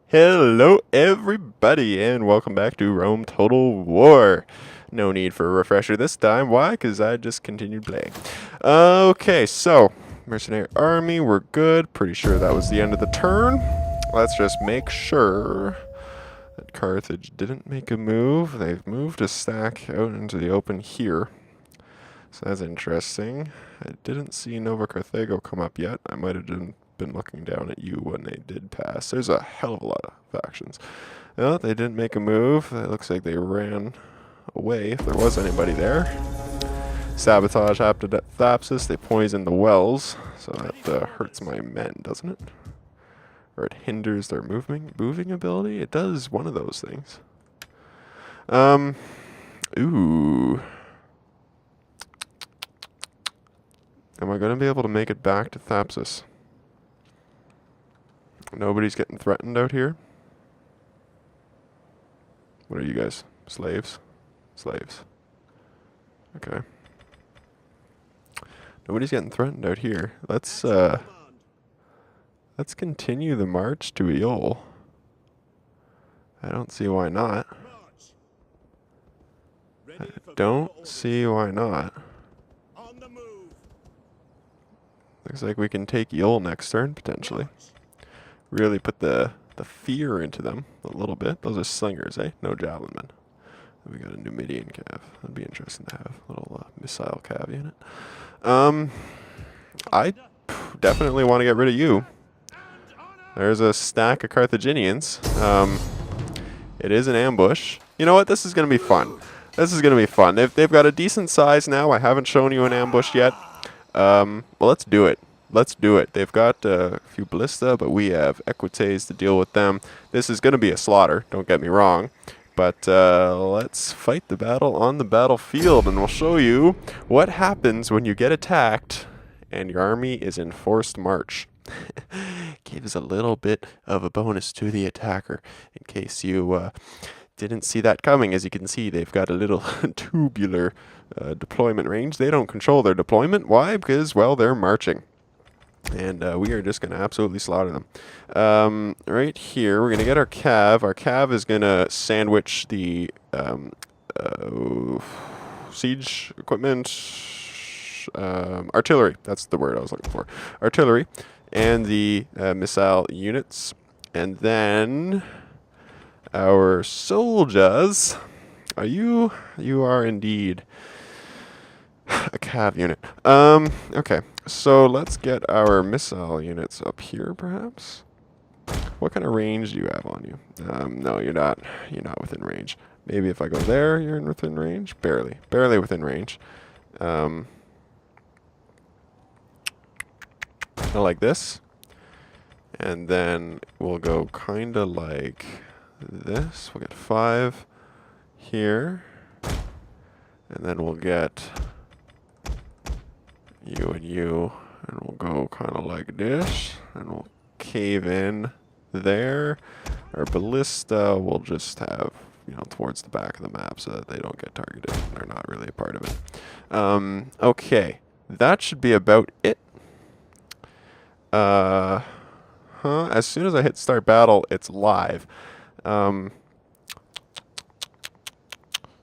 Hello, everybody, and welcome back to Rome Total War. No need for a refresher this time. Why? Because I just continued playing. Okay, so mercenary army, we're good. Pretty sure that was the end of the turn. Let's just make sure that Carthage didn't make a move. They've moved a stack out into the open here. So that's interesting. I didn't see Nova Carthago come up yet. I might have been looking down at you when they did pass. There's a hell of a lot of factions. No, they didn't make a move. It looks like they ran away if there was anybody there. Sabotage happened at Thapsus. They poisoned the wells, so that hurts my men, doesn't it? Or it hinders their moving ability? It does one of those things. Ooh. Am I going to be able to make it back to Thapsus? Nobody's getting threatened out here? What are you guys? Slaves? Slaves. Okay. Nobody's getting threatened out here. Let's continue the march to Eol. I don't see why not. I don't see why not. Looks like we can take Eol next turn, potentially. Really put the fear into them a little bit. Those are slingers, eh? No javelin men. We got a Numidian cav. That'd be interesting to have a little missile cav unit. I definitely want to get rid of you. There's a stack of Carthaginians. It is an ambush. You know what? This is going to be fun. This is going to be fun. They've got a decent size now. I haven't shown you an ambush yet. Well, let's do it. Let's do it. They've got a few ballista, but we have equites to deal with them. This is going to be a slaughter, don't get me wrong. But let's fight the battle on the battlefield, and we'll show you what happens when you get attacked and your army is in forced march. Gives a little bit of a bonus to the attacker, in case you didn't see that coming. As you can see, they've got a little tubular deployment range. They don't control their deployment. Why? Because, well, they're marching. And we are just going to absolutely slaughter them. Right here, we're going to get our cav. Our cav is going to sandwich the siege equipment, artillery. That's the word I was looking for. Artillery and the missile units. And then our soldiers. You are indeed a cav unit. Okay. So let's get our missile units up here, perhaps. What kind of range do you have on you? No, you're not. You're not within range. Maybe if I go there, you're within range. Barely within range. Kind of like this, and then we'll go kind of like this. We'll get 5 here, and then we'll get you and you, and we'll go kind of like this, and we'll cave in there. Our ballista will just have, towards the back of the map so that they don't get targeted. They're not really a part of it. Okay, that should be about it. As soon as I hit start battle, it's live.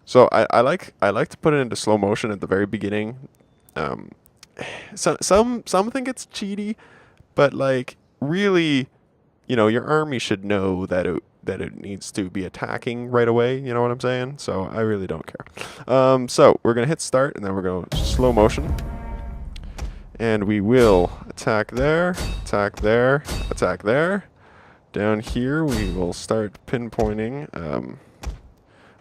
So I like to put it into slow motion at the very beginning. So some think it's cheaty, but like really, your army should know that it needs to be attacking right away. You know what I'm saying? So I really don't care. So we're gonna hit start, and then we're going slow motion, and we will attack there, attack there, attack there. Down here, we will start pinpointing.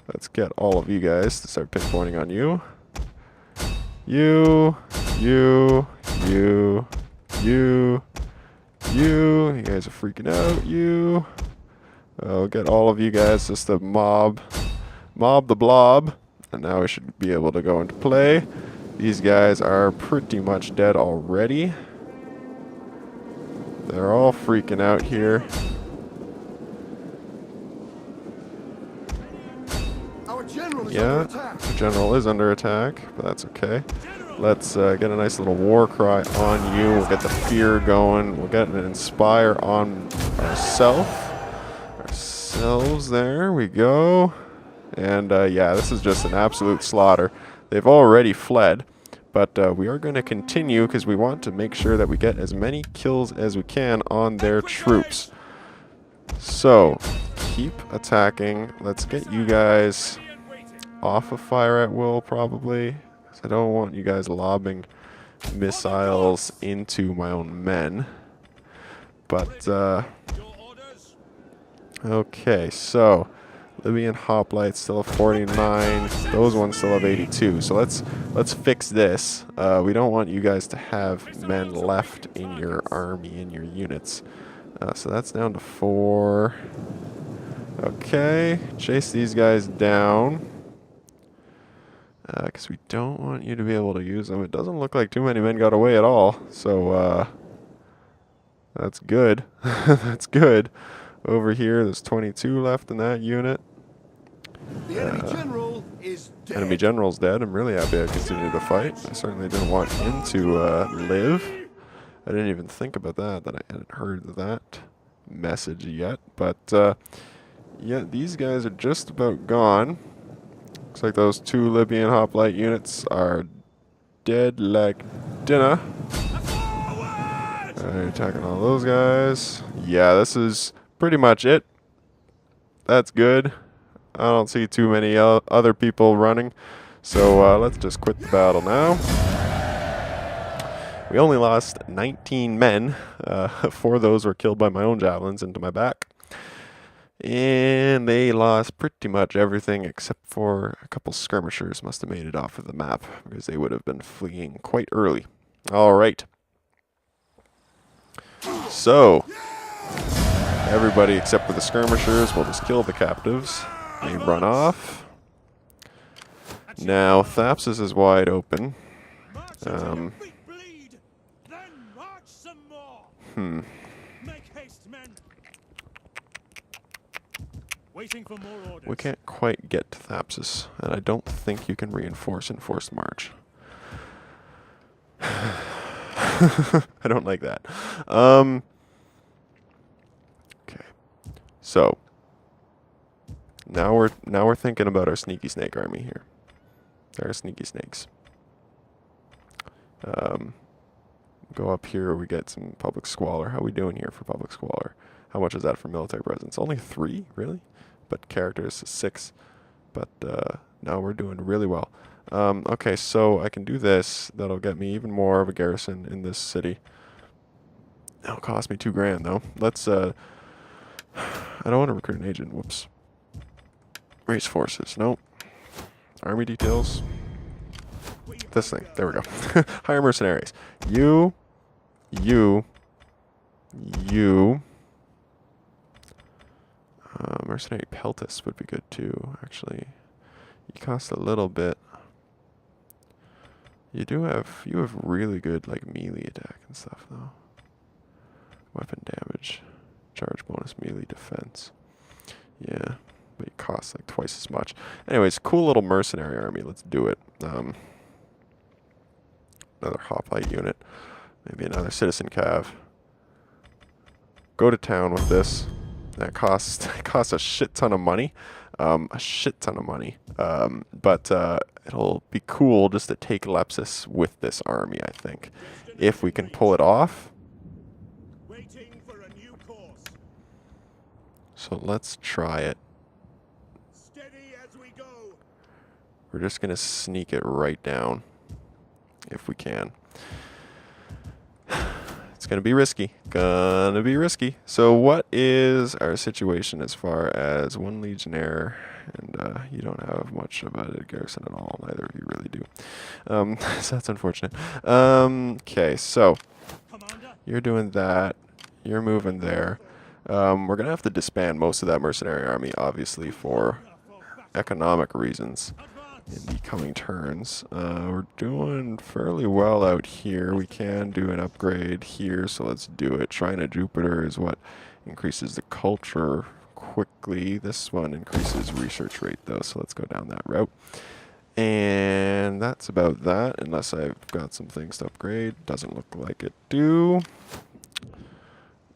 Let's get all of you guys to start pinpointing on you. You guys are freaking out. I'll get all of you guys just to mob the blob, and now we should be able to go into play. These guys are pretty much dead already. They're all freaking out here. Yeah, the general is under attack, but that's okay. Let's get a nice little war cry on you. We'll get the fear going. We'll get an inspire on ourselves. ourselves. There we go. And yeah, this is just an absolute slaughter. They've already fled, but we are going to continue because we want to make sure that we get as many kills as we can on their troops. So, keep attacking. Let's get you guys off of fire at will, probably. 'Cause I don't want you guys lobbing missiles into my own men. But, okay, so Libyan hoplites still have 49. Those ones still have 82. So let's fix this. We don't want you guys to have men left in your army, in your units. So that's down to 4. Okay, chase these guys down. Because we don't want you to be able to use them. It doesn't look like too many men got away at all. So that's good. That's good. Over here, there's 22 left in that unit. The enemy general is dead. Enemy general's dead. I'm really happy I continued to fight. I certainly didn't want him to live. I didn't even think about that I hadn't heard that message yet. But yeah, these guys are just about gone. Looks like those 2 Libyan hoplite units are dead like dinner. Alright, attacking all those guys. Yeah, this is pretty much it. That's good. I don't see too many other people running. So let's just quit the battle now. We only lost 19 men. 4 of those were killed by my own javelins into my back. And they lost pretty much everything except for a couple skirmishers must have made it off of the map because they would have been fleeing quite early. All right. So, everybody except for the skirmishers will just kill the captives. They run off. Now, Thapsus is wide open. We can't quite get to Thapsus, and I don't think you can reinforce enforced march. I don't like that. Okay. So now we're thinking about our sneaky snake army here. There are sneaky snakes. Go up here, we get some public squalor. How are we doing here for public squalor? How much is that for military presence? Only 3, really? But characters 6. But no, we're doing really well. Okay, so I can do this. That'll get me even more of a garrison in this city. It'll cost me 2 grand though. Let's I don't want to recruit an agent. Whoops. Race forces. Nope. Army details. This thing. There we go. Hire mercenaries. You. Mercenary peltis would be good too, actually. You cost a little bit. You have really good like melee attack and stuff though. Weapon damage, charge bonus, melee defense. Yeah, but it costs like twice as much. Anyways, cool little mercenary army. Let's do it. Another hoplite unit, maybe another citizen cav. Go to town with this. That costs a shit ton of money. But it'll be cool just to take Lepsis with this army, I think. If we can pull it off. So let's try it. We're just going to sneak it right down. If we can. It's going to be risky. So what is our situation as far as 1 legionnaire? And you don't have much of a garrison at all. Neither of you really do. So that's unfortunate. Okay, so you're doing that. You're moving there. We're going to have to disband most of that mercenary army, obviously, for economic reasons in the coming turns. We're doing fairly well out here. We can do an upgrade here, so let's do it. Shrine of Jupiter is what increases the culture quickly. This one increases research rate though, so let's go down that route. And that's about that, unless I've got some things to upgrade. Doesn't look like it do.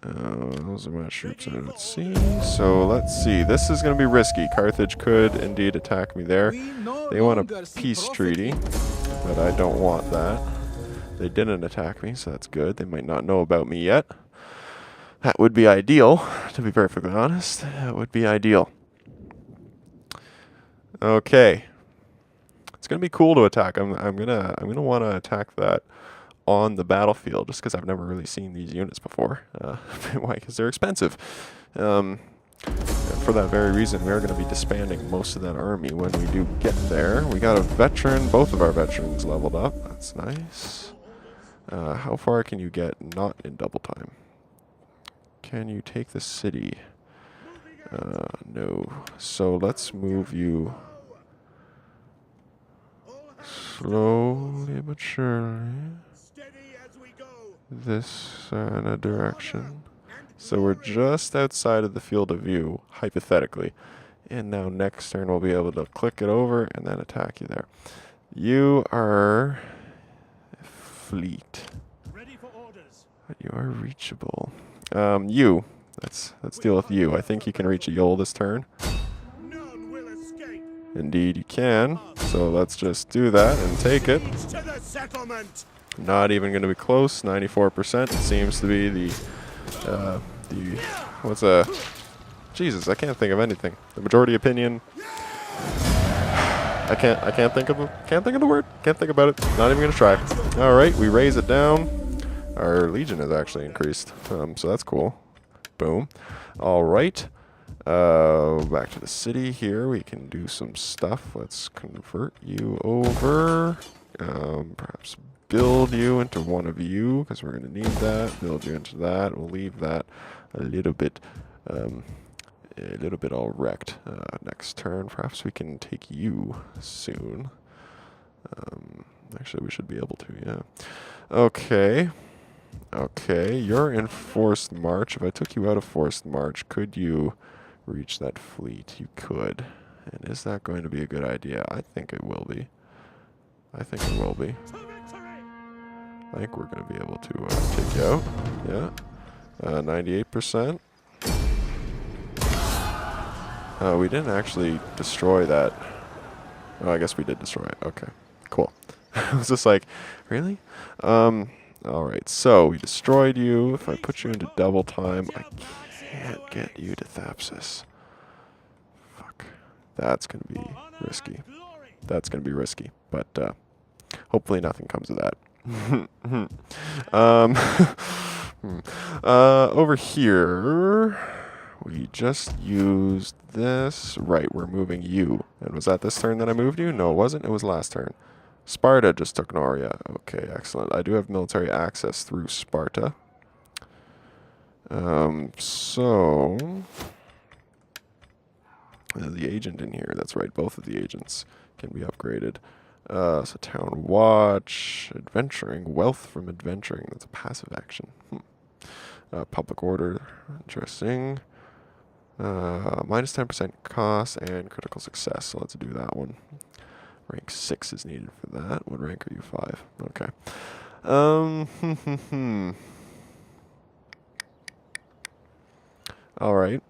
Those are my troops out at sea. So let's see. This is going to be risky. Carthage could indeed attack me there. They want a peace treaty, but I don't want that. They didn't attack me, so that's good. They might not know about me yet. That would be ideal, to be perfectly honest. That would be ideal. Okay. It's gonna be cool to attack. I'm gonna want to attack that on the battlefield, just because I've never really seen these units before. Why? Because they're expensive. And for that very reason, we are going to be disbanding most of that army when we do get there. We got a veteran. Both of our veterans leveled up. That's nice. How far can you get not in double time? Can you take the city? No. So let's move you slowly but surely this in a direction. So we're just outside of the field of view, hypothetically. And now next turn we'll be able to click it over and then attack you there. You are fleet. But you are reachable. Let's deal with you. I think you can reach a Yol this turn. Indeed you can. So let's just do that and take it. Not even going to be close. 94% seems to be Jesus, I can't think of anything. The majority opinion. I can't think of the word. Can't think about it. Not even gonna try. All right, we raise it down. Our legion has actually increased, so that's cool. Boom. All right. Back to the city here. We can do some stuff. Let's convert you over. Perhaps build you into one of you, because we're going to need that. Build you into that. We'll leave that a little bit all wrecked. Next turn, perhaps we can take you soon. Actually, we should be able to, yeah. Okay. Okay, you're in forced march. If I took you out of forced march, could you reach that fleet? You could. And is that going to be a good idea? I think it will be. I think it will be. I think we're going to be able to take you out. Yeah. 98%. We didn't actually destroy that. Oh, I guess we did destroy it. Okay. Cool. I was just like, really? Alright, so we destroyed you. If I put you into double time, I can't get you to Thapsus. Fuck. That's going to be risky. That's going to be risky. But hopefully nothing comes of that. Over here, we just used this. Right, we're moving you. And was that this turn that I moved you? No, it wasn't. It was last turn. Sparta just took Noria. Okay, excellent. I do have military access through Sparta. So the agent in here. That's right. Both of the agents can be upgraded. So town watch, adventuring, wealth from adventuring. That's a passive action. Public order, interesting. Minus 10% cost and critical success. So let's do that one. Rank 6 is needed for that. What rank are you? 5. Okay. All right.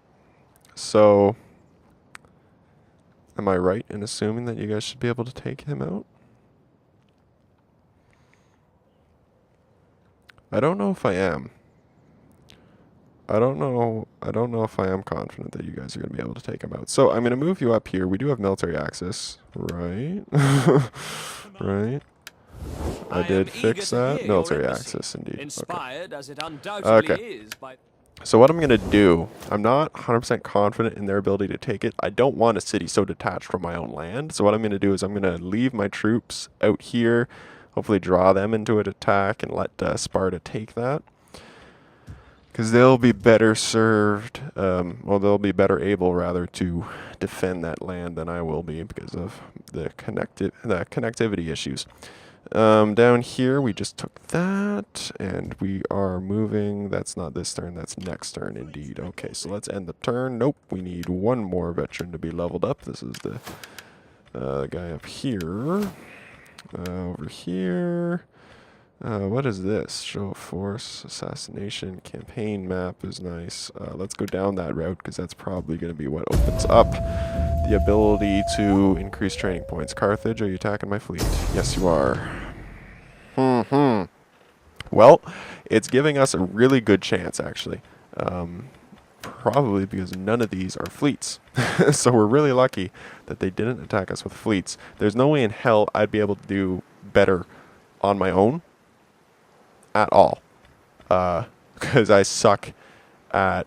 So, am I right in assuming that you guys should be able to take him out? I don't know if I am. I don't know if I am confident that you guys are going to be able to take him out. So I'm going to move you up here. We do have military access, right? Right. I did fix that. Military access, indeed. Inspired okay. As it undoubtedly Okay. is by So what I'm going to do, I'm not 100% confident in their ability to take it. I don't want a city so detached from my own land. So what I'm going to do is I'm going to leave my troops out here, hopefully draw them into an attack and let Sparta take that. Because they'll be better served, well, they'll be better able, rather, to defend that land than I will be because of the connectivity issues. Down here, we just took that, and we are moving. That's not this turn, that's next turn, indeed. Okay, so let's end the turn. Nope, we need one more veteran to be leveled up. This is the guy up here. Over here. What is this? Show of force, assassination, campaign map is nice. Let's go down that route because that's probably going to be what opens up the ability to increase training points. Carthage, are you attacking my fleet? Yes, you are. Well, it's giving us a really good chance, actually. Probably because none of these are fleets. So we're really lucky that they didn't attack us with fleets. There's no way in hell I'd be able to do better on my own at all. Because I suck at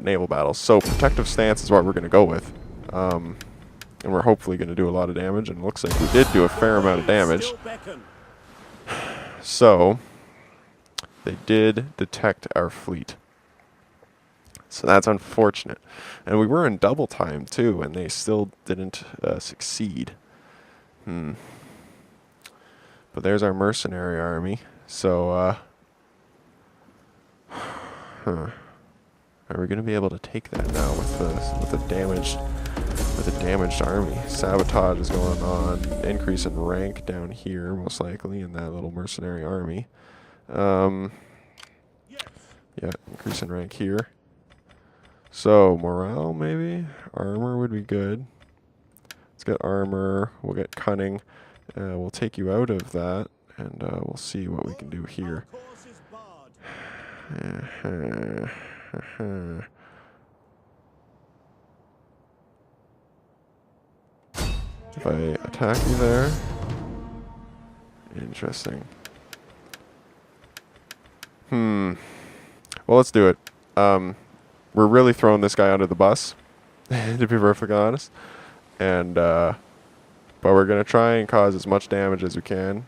naval battles. So protective stance is what we're going to go with. And we're hopefully going to do a lot of damage. And it looks like we did do a fair amount of damage. So they did detect our fleet. So that's unfortunate. And we were in double time too, and they still didn't succeed. But there's our mercenary army. So, are we going to be able to take that now with a damaged army? Sabotage is going on. Increase in rank down here, most likely, in that little mercenary army. Yeah, increase in rank here. So, morale, maybe? Armor would be good. Let's get armor. We'll get cunning. We'll take you out of that, and we'll see what we can do here. If I attack you there... Interesting. Well, let's do it. We're really throwing this guy under the bus, to be perfectly honest. And, but we're going to try and cause as much damage as we can.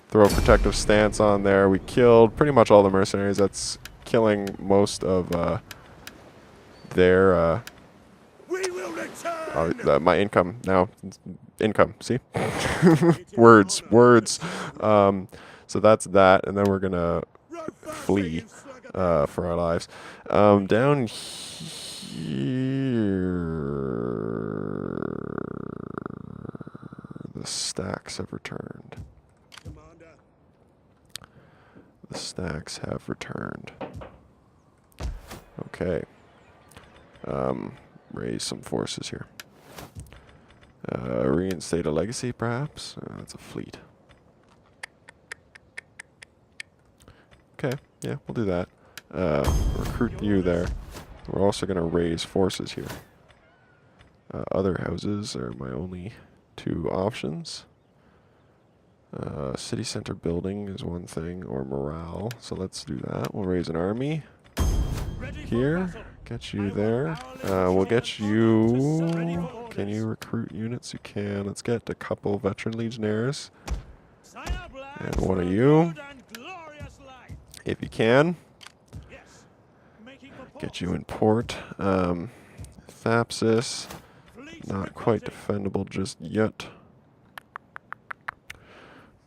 Throw a protective stance on there. We killed pretty much all the mercenaries. That's killing most of their... my income now. Income, see? Words. So that's that. And then we're going to flee for our lives. Down here, the stacks have returned. The stacks have returned. Okay. Raise some forces here. Reinstate a legacy, perhaps? That's a fleet. Okay, yeah, we'll do that. Recruit you there. We're also going to raise forces here. Other houses are my only two options. City center building is one thing, or morale. So let's do that. We'll raise an army here. Get you there. We'll get you... Can you recruit units? You can. Let's get a couple veteran legionnaires. And one of you. If you can. Get you in port. Thapsis. Not quite defendable just yet.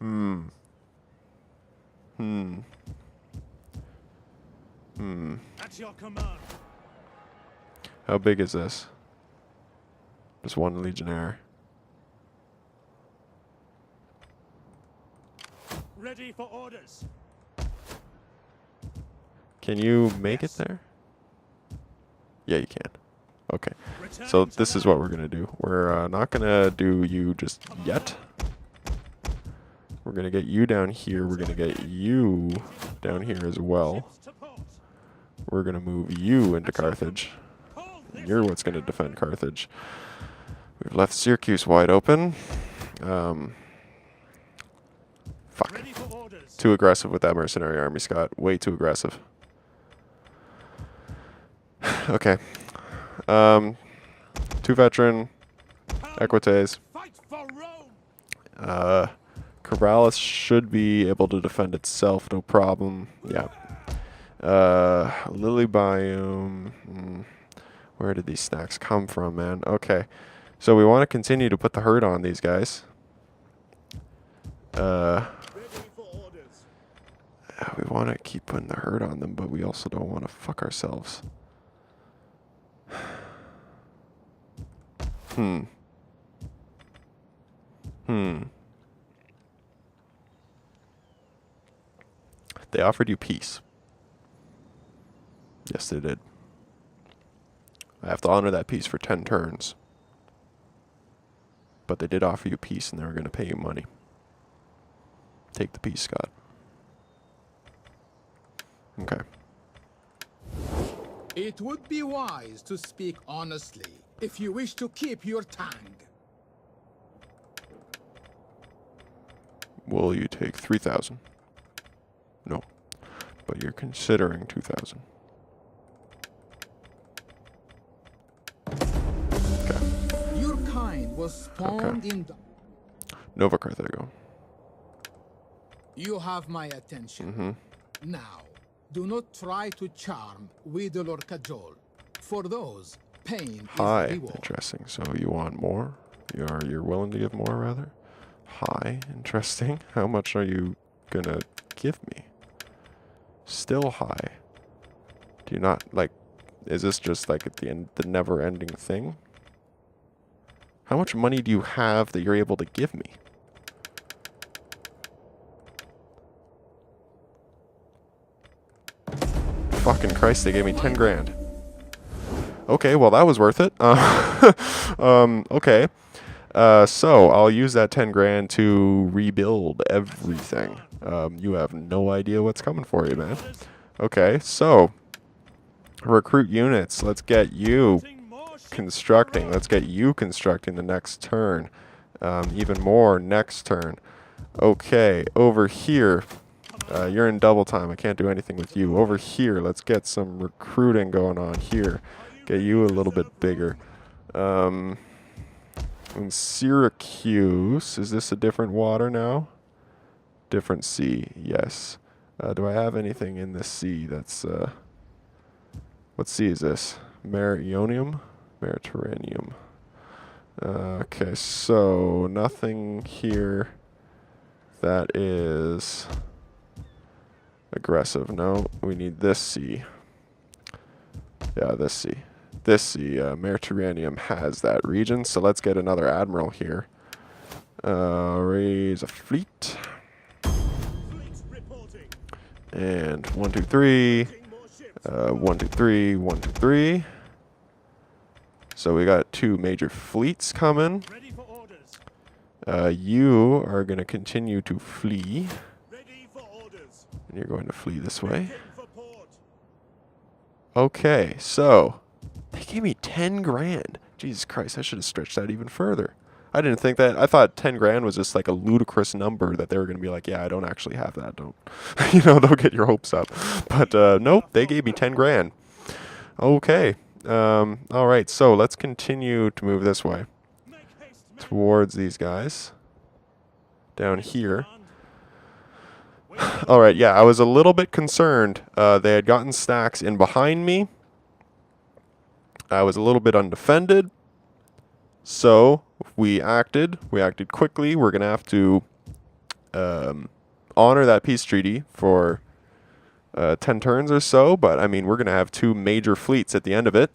At your command. How big is this? Just one legionnaire. Ready for orders. Can you make it there? Yeah, you can. Okay. So this is what we're going to do. We're not going to do you just yet. We're going to get you down here. We're going to get you down here as well. We're going to move you into Carthage. You're what's going to defend Carthage. We've left Syracuse wide open. Fuck. Too aggressive with that mercenary army, Scott. Way too aggressive. Okay. 2 veteran. Equites. Corvallis should be able to defend itself, no problem. Yeah. Lily biome. Where did these stacks come from, man? Okay. So we want to continue to put the hurt on these guys. We want to keep putting the hurt on them, but we also don't want to fuck ourselves. They offered you peace. Yes, they did. I have to honor that peace for 10 turns. But they did offer you peace, and they were going to pay you money. Take the peace, Scott. Okay. It would be wise to speak honestly if you wish to keep your tongue. Will you take 3,000? No. But you're considering 2,000. Okay. Your kind was spawned in the... Nova Carthago. You have my attention. Mm-hmm. Now, do not try to charm, wheedle, or cajole. For those, pain is the reward. Interesting. So you want more? You're willing to give more, rather? Hi, interesting. How much are you gonna give me? Still high. Do you not, like, is this just like at the end, the never-ending thing? How much money do you have that you're able to give me? Fucking Christ, they gave me 10 grand. Okay, well that was worth it. Okay. So I'll use that 10 grand to rebuild everything. You have no idea what's coming for you, man. Okay, so recruit units. Let's get you constructing. Let's get you constructing the next turn. Even more next turn. Okay, over here. You're in double time. I can't do anything with you. Over here, let's get some recruiting going on here. Get you a little bit bigger. In Syracuse, is this a different water now? Different sea, yes. Do I have anything in this sea that's, what sea is this? Mediterranean? Okay, so nothing here that is aggressive. No, we need this sea. Yeah, this sea. This sea, Mediterranean has that region, so let's get another admiral here. Raise a fleet. And 1, 2, 3. 1, 2, 3. 1, 2, 3. So we got 2 major fleets coming. You are going to continue to flee. And you're going to flee this way. Okay, so they gave me 10 grand. Jesus Christ, I should have stretched that even further. I didn't think that. I thought 10 grand was just like a ludicrous number that they were going to be like, yeah, I don't actually have that. Don't, don't get your hopes up. But nope, they gave me 10 grand. Okay. All right, so let's continue to move this way towards these guys down here. All right, yeah, I was a little bit concerned. They had gotten stacks in behind me. I was a little bit undefended. So we acted quickly. We're going to have to honor that peace treaty for 10 turns or so. But, I mean, we're going to have 2 major fleets at the end of it.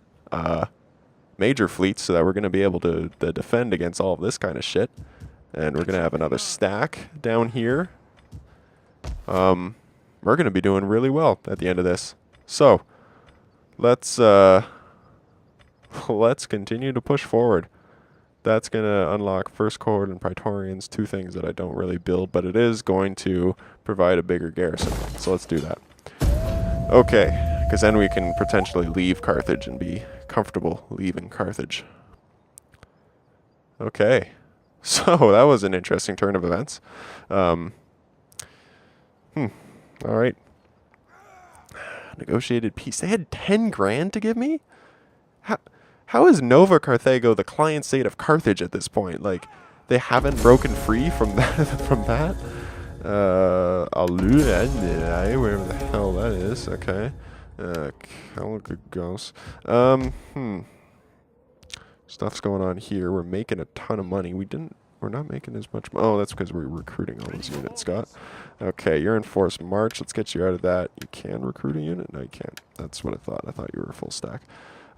Major fleets, so that we're going to be able to defend against all of this kind of shit. And we're going to have another stack down here. We're going to be doing really well at the end of this. So, let's continue to push forward. That's going to unlock First Cohort and Praetorians, 2 things that I don't really build, but it is going to provide a bigger garrison. So let's do that. Okay, because then we can potentially leave Carthage and be comfortable leaving Carthage. Okay, so that was an interesting turn of events. All right. Negotiated peace. They had 10 grand to give me? How is Nova Carthago the client state of Carthage at this point? Like, they haven't broken free from that? Alua, wherever the hell that is. Okay. Caligos. Stuff's going on here. We're making a ton of money. We're not making as much money. Oh, that's because we're recruiting all those units, Scott. Okay, you're in forced march. Let's get you out of that. You can recruit a unit? No, you can't. That's what I thought. I thought you were a full stack.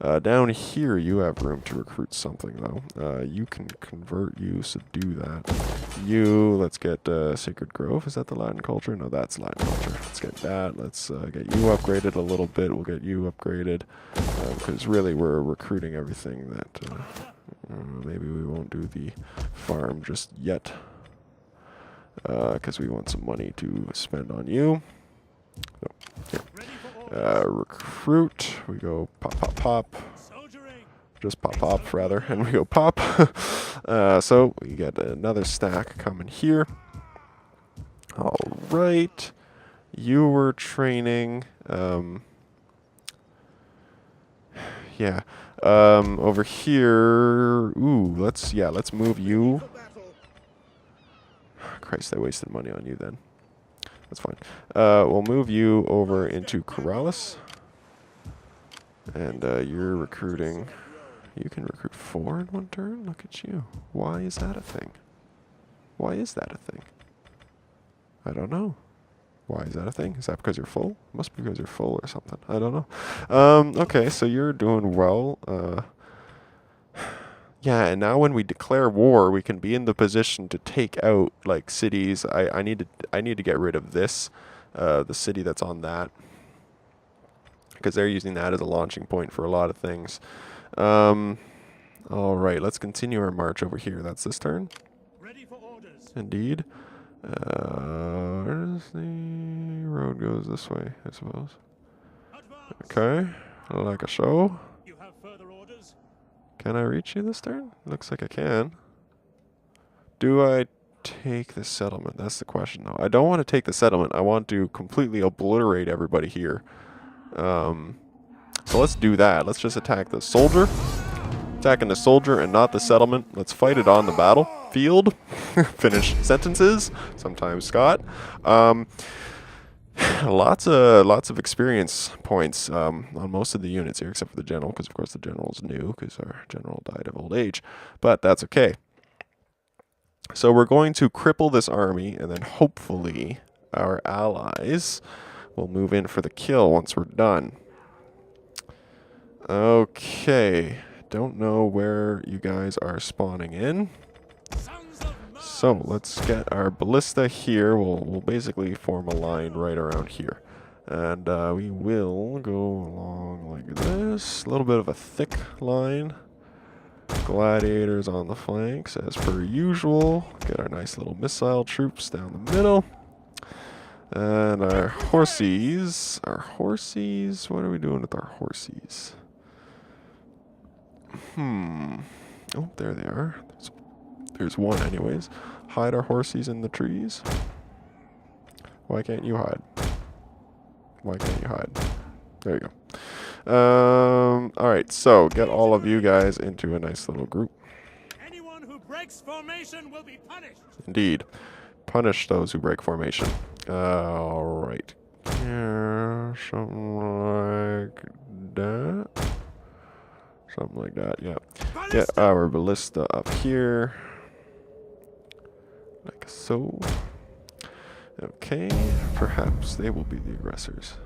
Down here, you have room to recruit something, though. You can convert you, so do that. You, let's get Sacred Grove. Is that the Latin culture? No, that's Latin culture. Let's get that. Let's get you upgraded a little bit. We'll get you upgraded. Because really, we're recruiting everything that... maybe we won't do the farm just yet. Because we want some money to spend on you. No, here. Recruit. We go pop, pop, pop. Just pop, pop, rather. And we go pop. So we get another stack coming here. All right. You were training. Yeah. Over here. Ooh, let's move you. Christ, I wasted money on you then. That's fine. We'll move you over into Corrales. And you're recruiting. You can recruit 4 in one turn? Look at you. Why is that a thing? Why is that a thing? I don't know. Why is that a thing? Is that because you're full? Must be because you're full or something. I don't know. Okay, so you're doing well. Yeah, and now when we declare war, we can be in the position to take out like cities. I need to get rid of this, the city that's on that, because they're using that as a launching point for a lot of things. All right, let's continue our march over here. That's this turn. Ready for orders. Indeed. Where does the road goes this way, I suppose. Advance. Okay, like a show. You have further orders. Can I reach you this turn? Looks like I can. Do I take the settlement? That's the question, though. I don't want to take the settlement. I want to completely obliterate everybody here. So let's do that. Let's just attack the soldier. Attacking the soldier and not the settlement. Let's fight it on the battlefield. Finish sentences. Sometimes Scott. Lots of experience points on most of the units here, except for the general, because of course the general's new, because our general died of old age. But that's okay. So we're going to cripple this army, and then hopefully our allies will move in for the kill once we're done. Okay. Don't know where you guys are spawning in. So let's get our ballista here. We'll basically form a line right around here. And we will go along like this. A little bit of a thick line. Gladiators on the flanks as per usual. Get our nice little missile troops down the middle. And our horsies. What are we doing with our horsies? Oh, there they are. There's one anyways. Hide our horsies in the trees. Why can't you hide? Why can't you hide? There you go. Alright, so get all of you guys into a nice little group. Anyone who breaks formation will be punished. Indeed. Punish those who break formation. Alright. Yeah, something like that. Something like that, yeah. Get our ballista up here. Like so. Okay, perhaps they will be the aggressors.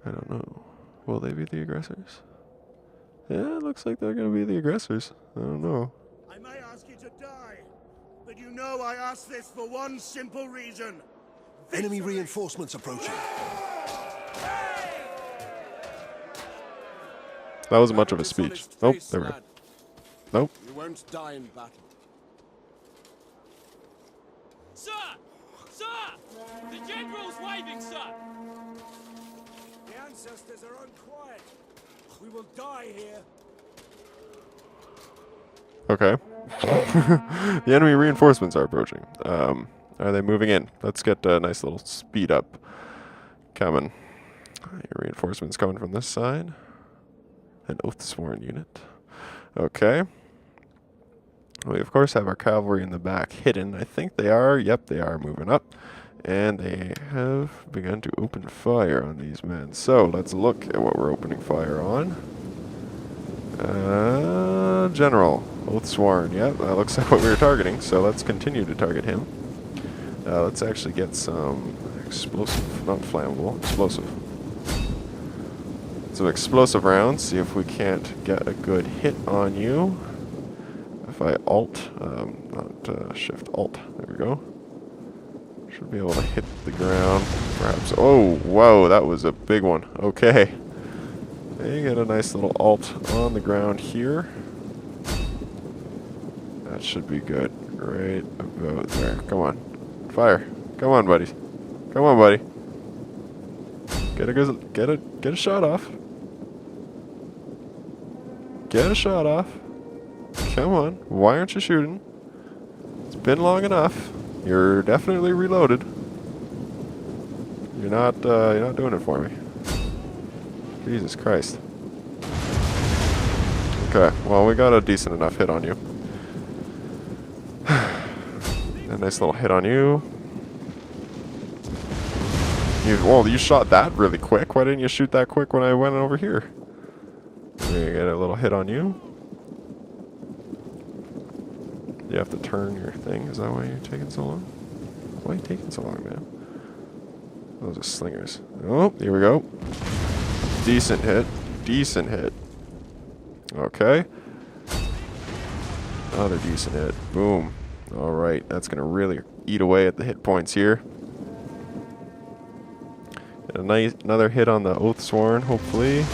I don't know. Will they be the aggressors? Yeah, it looks like they're going to be the aggressors. I don't know. I may ask you to die, but you know I ask this for one simple reason. Enemy reinforcements approaching. That wasn't much of a speech. Oh, there we go. Nope. You won't die in battle. Sir! Sir! The general's waving, sir! The ancestors are unquiet. We will die here. Okay. The enemy reinforcements are approaching. Are they moving in? Let's get a nice little speed up coming. Your reinforcements coming from this side. An oath-sworn unit. Okay. We, of course, have our cavalry in the back hidden. I think they are. Yep, they are moving up. And they have begun to open fire on these men. So, let's look at what we're opening fire on. General. Oath-sworn. Yep, that looks like what we were targeting. So, let's continue to target him. Let's actually get some explosive, not flammable, explosive. some explosive rounds. See if we can't get a good hit on you. If I alt, not shift alt. There we go. Should be able to hit the ground. Perhaps. Oh, whoa, that was a big one. Okay. You get a nice little alt on the ground here. That should be good. Right about there. Come on. Fire. Come on, buddy. Come on, buddy. Get a shot off. Get a shot off. Come on. Why aren't you shooting? It's been long enough. You're definitely reloaded. You're not doing it for me. Jesus Christ. Okay, well, we got a decent enough hit on you. A nice little hit on you. Well, you shot that really quick. Why didn't you shoot that quick when I went over here? We get a little hit on you. You have to turn your thing. Is that why you're taking so long? Why are you taking so long, man? Those are slingers. Oh, here we go. Decent hit. Decent hit. Okay. Another decent hit. Boom. Alright, that's going to really eat away at the hit points here. Get a nice, another hit on the Oathsworn, hopefully.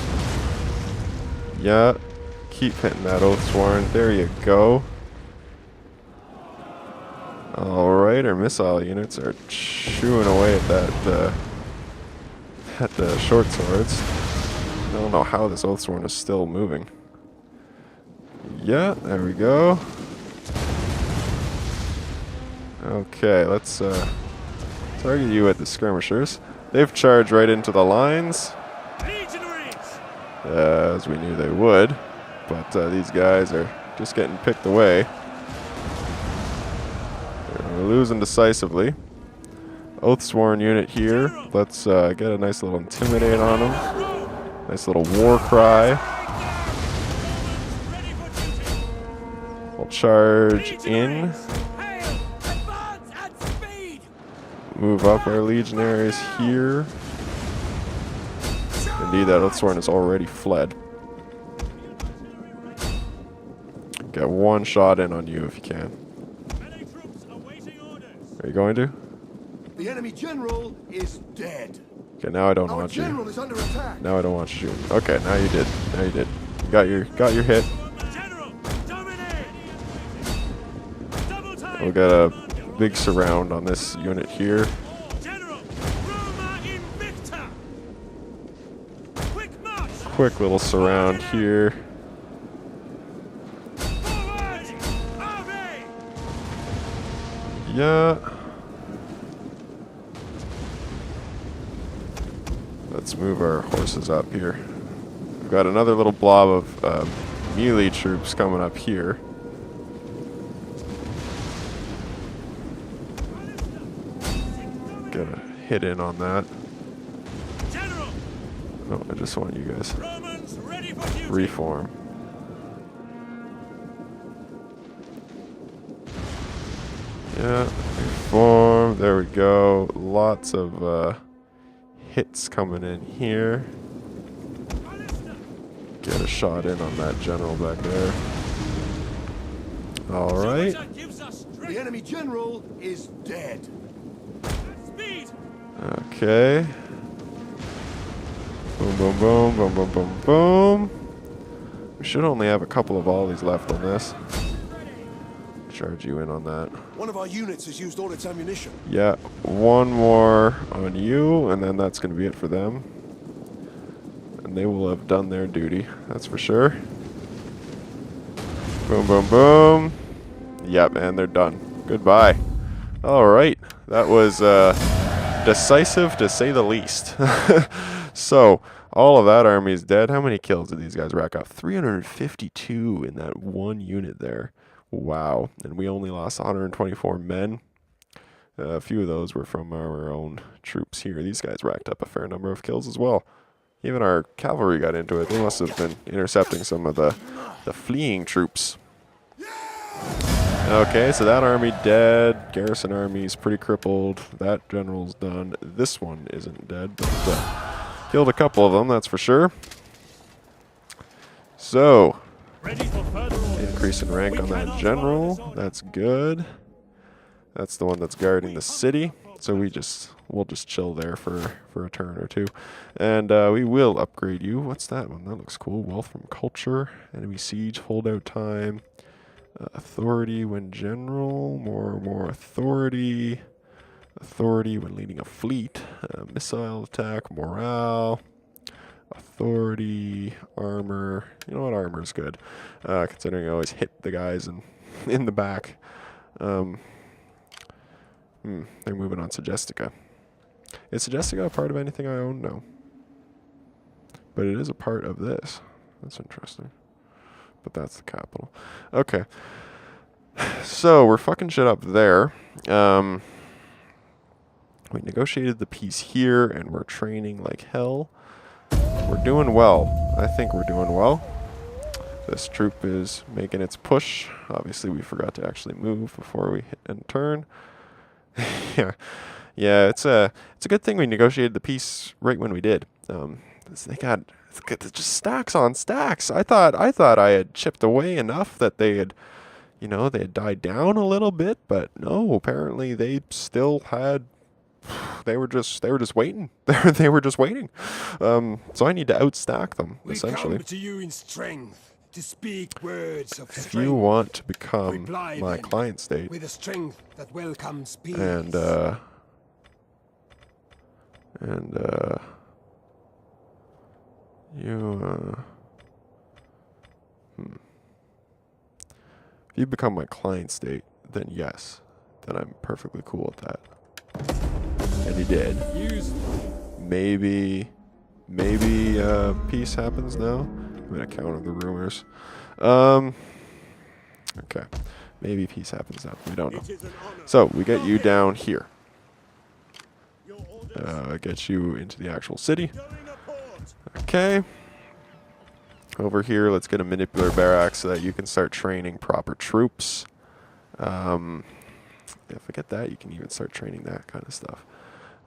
Yeah. Keep hitting that Oathsworn. There you go. Alright, our missile units are chewing away at that, at the short swords. I don't know how this Oathsworn is still moving. Yeah, there we go. Okay, let's target you at the skirmishers. They've charged right into the lines, as we knew they would. But these guys are just getting picked away. They're losing decisively. Oathsworn unit here. Let's get a nice little intimidate on them. Nice little war cry. We'll charge in. Move up our legionaries here. Indeed, that Oathsworn has already fled. Get one shot in on you if you can. Are you going to? The enemy general is dead. Okay, now I don't want you. General is under attack. Now I don't want you. Okay, now you did. Now you did. You got your hit. We'll get a big surround on this unit here. Quick little surround here. Yeah. Let's move our horses up here. We've got another little blob of melee troops coming up here. Get a hit in on that. No, I just want you guys reform. Yeah, reform. There we go. Lots of hits coming in here. Get a shot in on that general back there. All right. The enemy general is dead. Okay. Boom, boom, boom, boom, boom, boom, boom. We should only have a couple of volleys left on this. Charge you in on that. One of our units has used all its ammunition. Yeah, one more on you, and then that's going to be it for them. And they will have done their duty, that's for sure. Boom, boom, boom. Yep, and they're done. Goodbye. All right, that was decisive to say the least. So, all of that army is dead. How many kills did these guys rack up? 352 in that one unit there. Wow. And we only lost 124 men. A few of those were from our own troops here. These guys racked up a fair number of kills as well. Even our cavalry got into it. They must have been intercepting some of the fleeing troops. Okay, so that army dead. Garrison army's pretty crippled. That general's done. This one isn't dead, but killed a couple of them, that's for sure. So, Ready for further orders. increase in rank We on that cannot general. follow this That's good. That's the one that's guarding the city. So we'll just chill there for a turn or two. And we will upgrade you. What's that one? That looks cool. Wealth from culture. Enemy siege holdout time. Authority when general. More authority. Authority when leading a fleet. Missile attack. Morale. Authority. Armor. You know what? Armor's good. Considering I always hit the guys in the back. They're moving on Segestica. Is Segestica a part of anything I own? No. But it is a part of this. That's interesting. But that's the capital. Okay. So, we're fucking shit up there. We negotiated the peace here, and we're training like hell. We're doing well. I think we're doing well. This troop is making its push. Obviously, we forgot to actually move before we hit and turn. yeah. It's a good thing we negotiated the peace right when we did. They got just stacks on stacks. I thought I had chipped away enough that they had died down a little bit, but no. Apparently, they still had. They were just waiting. They were just waiting. So I need to outstack them essentially. We come to you in strength to speak words of If strength. you want to become Reply my then, client state, with a strength that welcomes peace. and if you become my client state, then yes, then I'm perfectly cool with that. And he did. Use Maybe peace happens now. I'm gonna counter the rumors. Okay. Maybe peace happens now. We don't know. It is an honor. So we get you down here. Your orders Get you into the actual city. going a port. Okay. Over here, let's get a manipular barracks so that you can start training proper troops. Forget that. You can even start training that kind of stuff.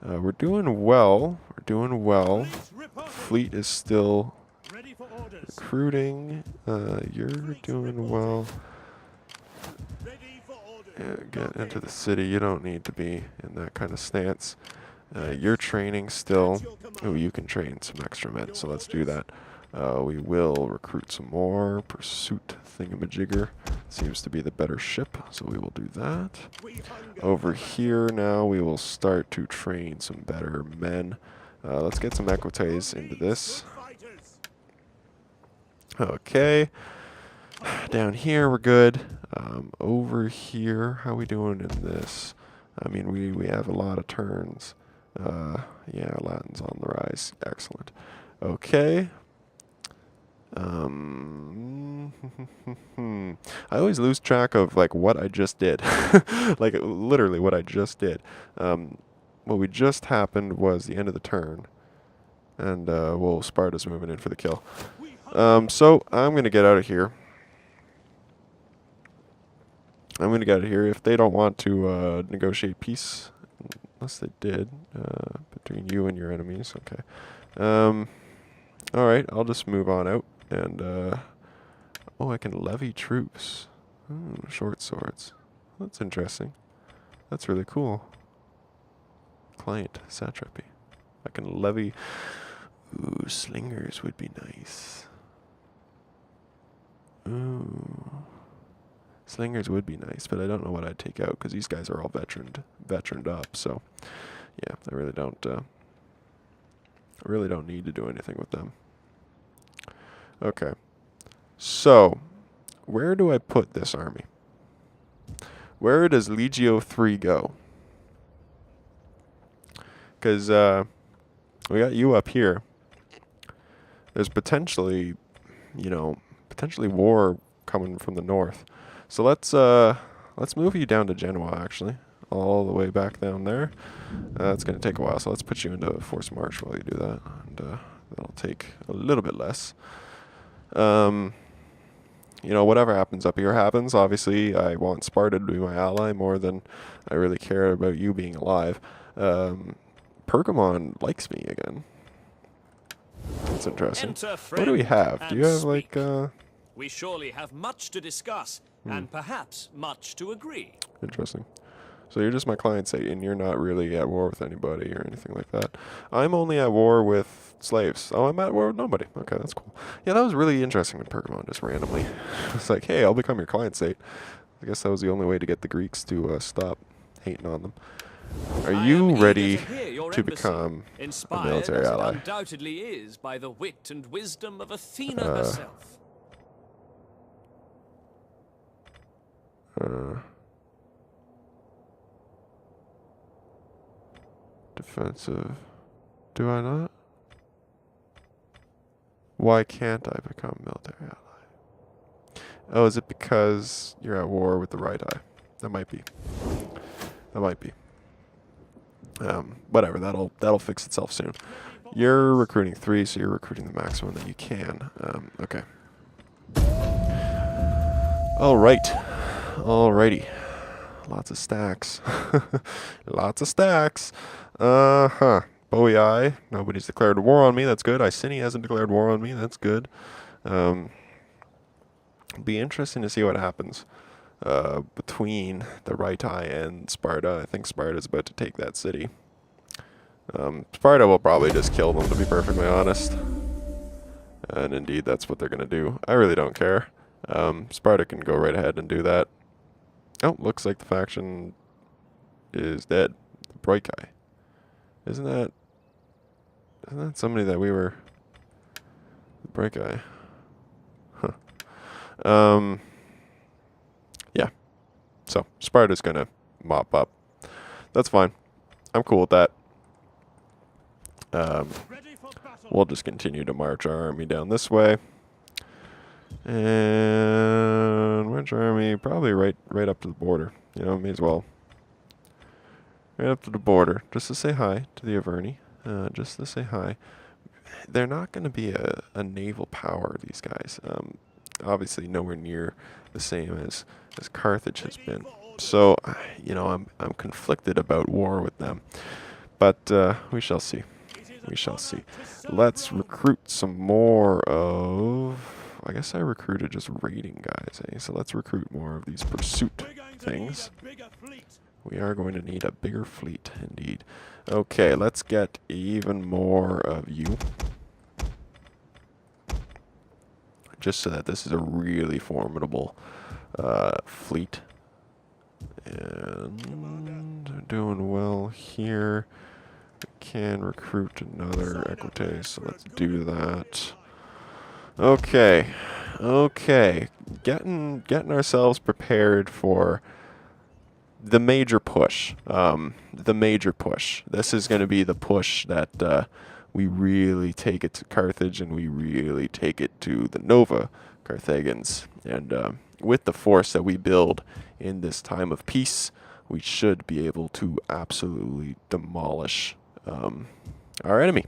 We're doing well. We're doing well. Fleet report. Fleet is still Ready for orders. recruiting. You're doing well. Ready for orders. Get into the city. You don't need to be in that kind of stance. You're training still. Oh, you can train some extra men, so let's do that. We will recruit some more. Pursuit thingamajigger seems to be the better ship, so we will do that. We hunger. Over here now, we will start to train some better men. Let's get some equites into this. Fighters. Okay. Down here, we're good. Over here, how we doing in this? I mean, we have a lot of turns. Yeah, Latin's on the rise. Excellent. Okay. I always lose track of like what I just did. Like literally what I just did. What we just happened was the end of the turn. And well, Sparta's moving in for the kill. So I'm gonna get out of here. If they don't want to negotiate peace, unless they did, between you and your enemies, okay. Alright, I'll just move on out, and, oh, I can levy troops. Ooh, short swords. That's interesting. That's really cool. Client, satrapy. I can levy... Ooh, slingers would be nice. Ooh. Slingers would be nice, but I don't know what I'd take out, because these guys are all veteraned up, so... Yeah, I really don't need to do anything with them. Okay. So, where do I put this army? Where does Legio 3 go? Because we got you up here. There's potentially war coming from the north. So let's move you down to Genoa, actually. All the way back down there. That's going to take a while, so let's put you into force march while you do that. And that'll take a little bit less. Whatever happens up here happens. Obviously, I want Sparta to be my ally more than I really care about you being alive. Pergamon likes me again. That's interesting. Enter, What do we have? Do you and have, like, speak. We surely have much to discuss, and perhaps much to agree. Interesting. So you're just my client state, and you're not really at war with anybody or anything like that. I'm only at war with slaves. Oh, I'm at war with nobody. Okay, that's cool. Yeah, that was really interesting when Pergamon just randomly. It's like, hey, I'll become your client state. I guess that was the only way to get the Greeks to stop hating on them. Are you ready to become a military ally? It undoubtedly is by the wit and wisdom of Athena herself. Defensive. Do I not? Why can't I become military ally? Oh, is it because you're at war with the right eye? That might be. That might be. Whatever. That'll fix itself soon. You're recruiting 3, so you're recruiting the maximum that you can. Okay. All right. Alrighty. Lots of stacks. Lots of stacks. Bowie Eye. Nobody's declared war on me. That's good. Iceni hasn't declared war on me. That's good. Be interesting to see what happens between the right eye and Sparta. I think Sparta's about to take that city. Sparta will probably just kill them, to be perfectly honest. And indeed, that's what they're going to do. I really don't care. Sparta can go right ahead and do that. Oh, looks like the faction is dead. The bright guy. Isn't that somebody that we were... The bright guy. Huh. Yeah. So, Sparta's gonna mop up. That's fine. I'm cool with that. We'll just continue to march our army down this way. And march our army probably right up to the border. You know, may as well. Right up to the border, just to say hi to the Averni. Just to say hi. They're not going to be a naval power, these guys. Obviously, nowhere near the same as Carthage has been. So, you know, I'm conflicted about war with them. But we shall see. We shall see. Let's recruit some more of... I guess I recruited just raiding guys, eh? So let's recruit more of these pursuit things. We are going to need a bigger fleet, indeed. Okay, let's get even more of you. Just so that this is a really formidable fleet. And we're doing well here. We can recruit another Equites, so let's do that. Okay, getting ourselves prepared for the major push. The major push. This is going to be the push that we really take it to Carthage and we really take it to the Nova Carthagins. And with the force that we build in this time of peace, we should be able to absolutely demolish our enemy,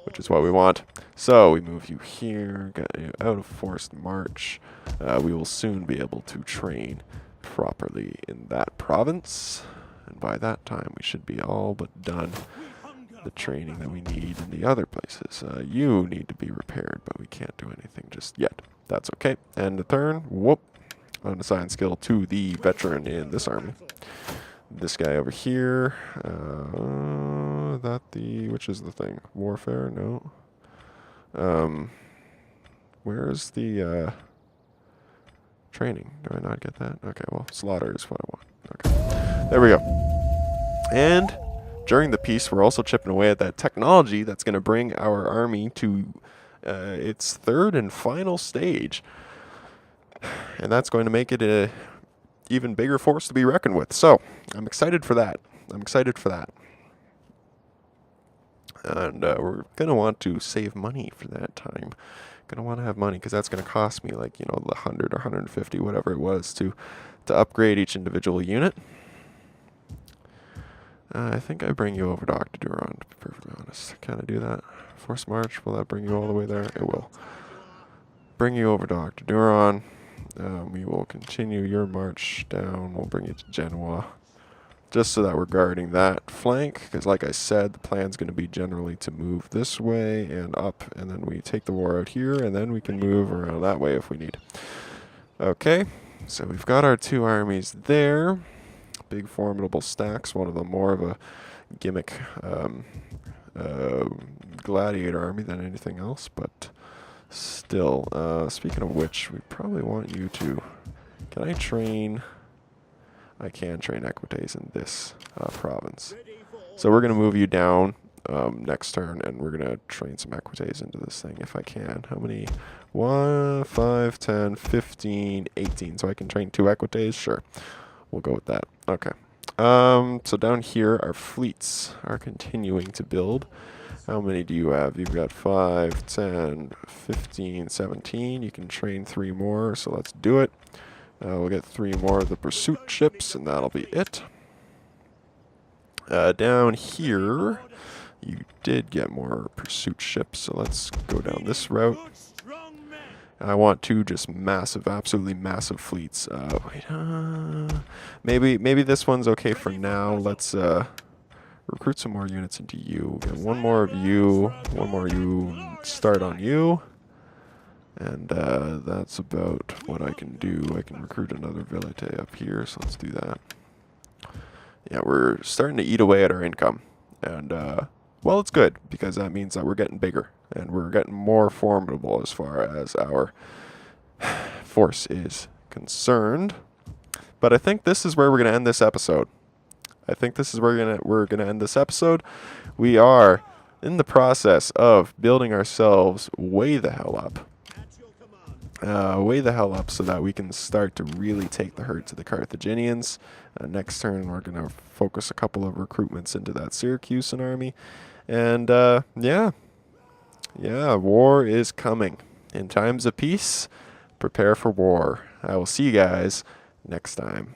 which is what we want. So we move you here, get you out of forced march. We will soon be able to train properly in that province, and by that time we should be all but done the training that we need in the other places. You need to be repaired, but we can't do anything just yet. That's okay. And the turn, whoop, unassign skill to the veteran in this army. This guy over here, which is the thing? Warfare? No. Where's the, training? Do I not get that? Okay, well, slaughter is what I want. Okay. There we go. And during the peace, we're also chipping away at that technology that's going to bring our army to its third and final stage. And that's going to make it a even bigger force to be reckoned with. So, I'm excited for that. I'm excited for that. And we're going to want to save money for that time. Going to want to have money because that's going to cost me like, you know, the 100 or 150, whatever it was, to upgrade each individual unit. I think I bring you over to Octaduron, to be perfectly honest. Can I do that? Force March, will that bring you all the way there? It will. Bring you over to Octaduron. We will continue your march down. We'll bring you to Genoa. just so that we're guarding that flank, because like I said, the plan's going to be generally to move this way and up, and then we take the war out here, and then we can move around that way if we need. Okay, so we've got our 2 armies there. Big formidable stacks, one of them more of a gimmick gladiator army than anything else, but still. Speaking of which, we probably want you to... Can I train... I can train Equites in this province. So we're going to move you down next turn, and we're going to train some Equites into this thing if I can. How many? 1, 5, 10, 15, 18. So I can train 2 Equites? Sure. We'll go with that. Okay. So down here, our fleets are continuing to build. How many do you have? You've got 5, 10, 15, 17. You can train 3 more, so let's do it. We'll get 3 more of the pursuit ships, and that'll be it. Down here, you did get more pursuit ships, so let's go down this route. I want 2 just massive, absolutely massive fleets. Maybe this one's okay for now. Let's recruit some more units into you. Get 1 more of you, 1 more of you, start on you. And that's about what I can do. I can recruit another Velite up here, so let's do that. Yeah, we're starting to eat away at our income. And, well, it's good, because that means that we're getting bigger. And we're getting more formidable as far as our force is concerned. But I think this is where we're going to end this episode. I think this is where we're gonna end this episode. We are in the process of building ourselves way the hell up. Way the hell up so that we can start to really take the hurt to the Carthaginians. Next turn, we're going to focus a couple of recruitments into that Syracusan army. And, yeah, war is coming. In times of peace, prepare for war. I will see you guys next time.